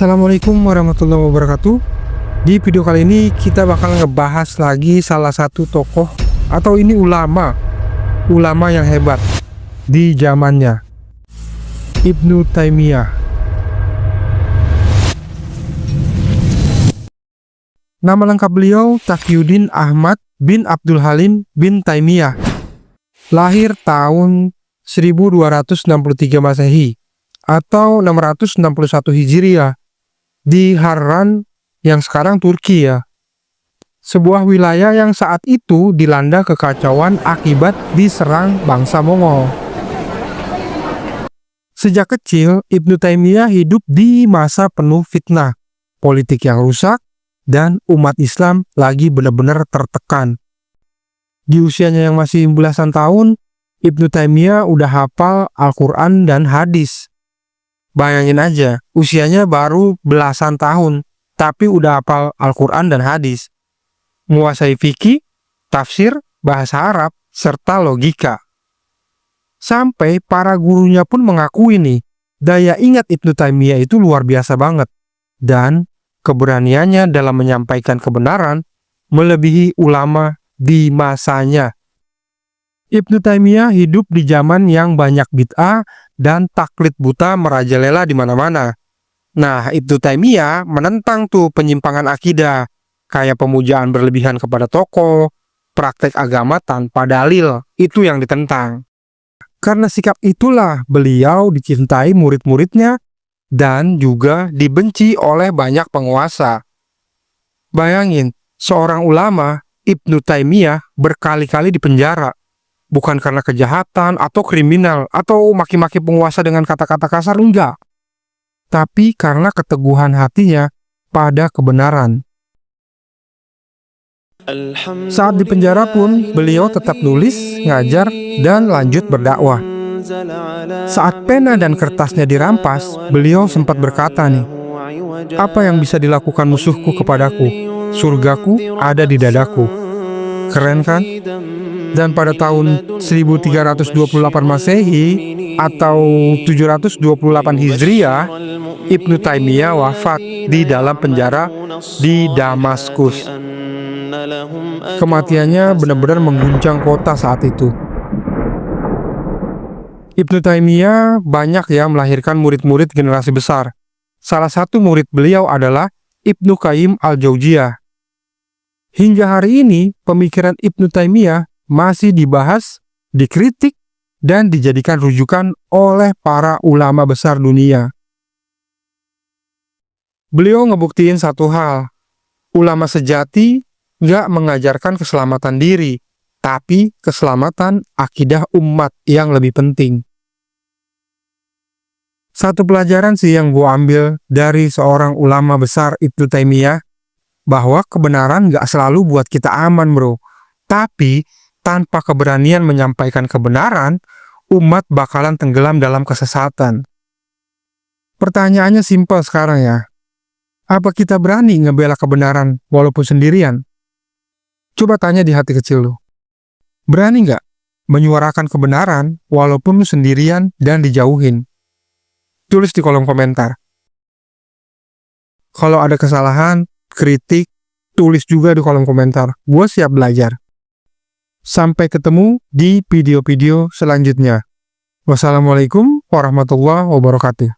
Assalamualaikum warahmatullahi wabarakatuh. Di video kali ini kita bakal ngebahas lagi salah satu tokoh atau ini ulama yang hebat di zamannya, Ibnu Taimiyah. Nama lengkap beliau Taqiyuddin Ahmad bin Abdul Halim bin Taimiyah. Lahir tahun 1263 Masehi atau 661 Hijriah di Harran yang sekarang Turki ya. Sebuah wilayah yang saat itu dilanda kekacauan akibat diserang bangsa Mongol. Sejak kecil, Ibnu Taimiyah hidup di masa penuh fitnah, politik yang rusak, dan umat Islam lagi benar-benar tertekan. Di usianya yang masih belasan tahun, Ibnu Taimiyah udah hafal Al-Quran dan hadis. Bayangin aja, usianya baru belasan tahun, tapi udah hafal Al-Quran dan hadis. Menguasai fikih, tafsir, bahasa Arab, serta logika. Sampai para gurunya pun mengakui nih, daya ingat Ibnu Taimiyah itu luar biasa banget. Dan keberaniannya dalam menyampaikan kebenaran melebihi ulama di masanya. Ibnu Taimiyah hidup di zaman yang banyak bid'ah dan taklid buta merajalela di mana-mana. Nah, Ibnu Taimiyah menentang tuh penyimpangan akidah, kayak pemujaan berlebihan kepada tokoh, praktek agama tanpa dalil, itu yang ditentang. Karena sikap itulah beliau dicintai murid-muridnya dan juga dibenci oleh banyak penguasa. Bayangin, seorang ulama, Ibnu Taimiyah, berkali-kali dipenjara. Bukan karena kejahatan atau kriminal atau maki-maki penguasa dengan kata-kata kasar, enggak. Tapi karena keteguhan hatinya pada kebenaran. Saat di penjara pun, beliau tetap nulis, ngajar, dan lanjut berdakwah. Saat pena dan kertasnya dirampas, beliau sempat berkata nih, "Apa yang bisa dilakukan musuhku kepadaku? Surgaku ada di dadaku." Keren kan? Dan pada tahun 1328 Masehi atau 728 Hijriah, Ibnu Taimiyah wafat di dalam penjara di Damaskus. Kematiannya benar-benar mengguncang kota saat itu. Ibnu Taimiyah banyak ya melahirkan murid-murid generasi besar. Salah satu murid beliau adalah Ibnu Qayyim al-Jauziyah. Hingga hari ini, pemikiran Ibnu Taimiyah masih dibahas, dikritik, dan dijadikan rujukan oleh para ulama besar dunia. Beliau ngebuktiin satu hal, ulama sejati nggak mengajarkan keselamatan diri, tapi keselamatan akidah umat yang lebih penting. Satu pelajaran sih yang gue ambil dari seorang ulama besar Ibnu Taimiyah, bahwa kebenaran nggak selalu buat kita aman bro, tapi tanpa keberanian menyampaikan kebenaran, umat bakalan tenggelam dalam kesesatan. Pertanyaannya simpel sekarang ya. Apa kita berani ngebela kebenaran walaupun sendirian? Coba tanya di hati kecil lu. Berani nggak menyuarakan kebenaran walaupun lu sendirian dan dijauhin? Tulis di kolom komentar. Kalau ada kesalahan, kritik, tulis juga di kolom komentar. Gue siap belajar. Sampai ketemu di video-video selanjutnya. Wassalamualaikum warahmatullahi wabarakatuh.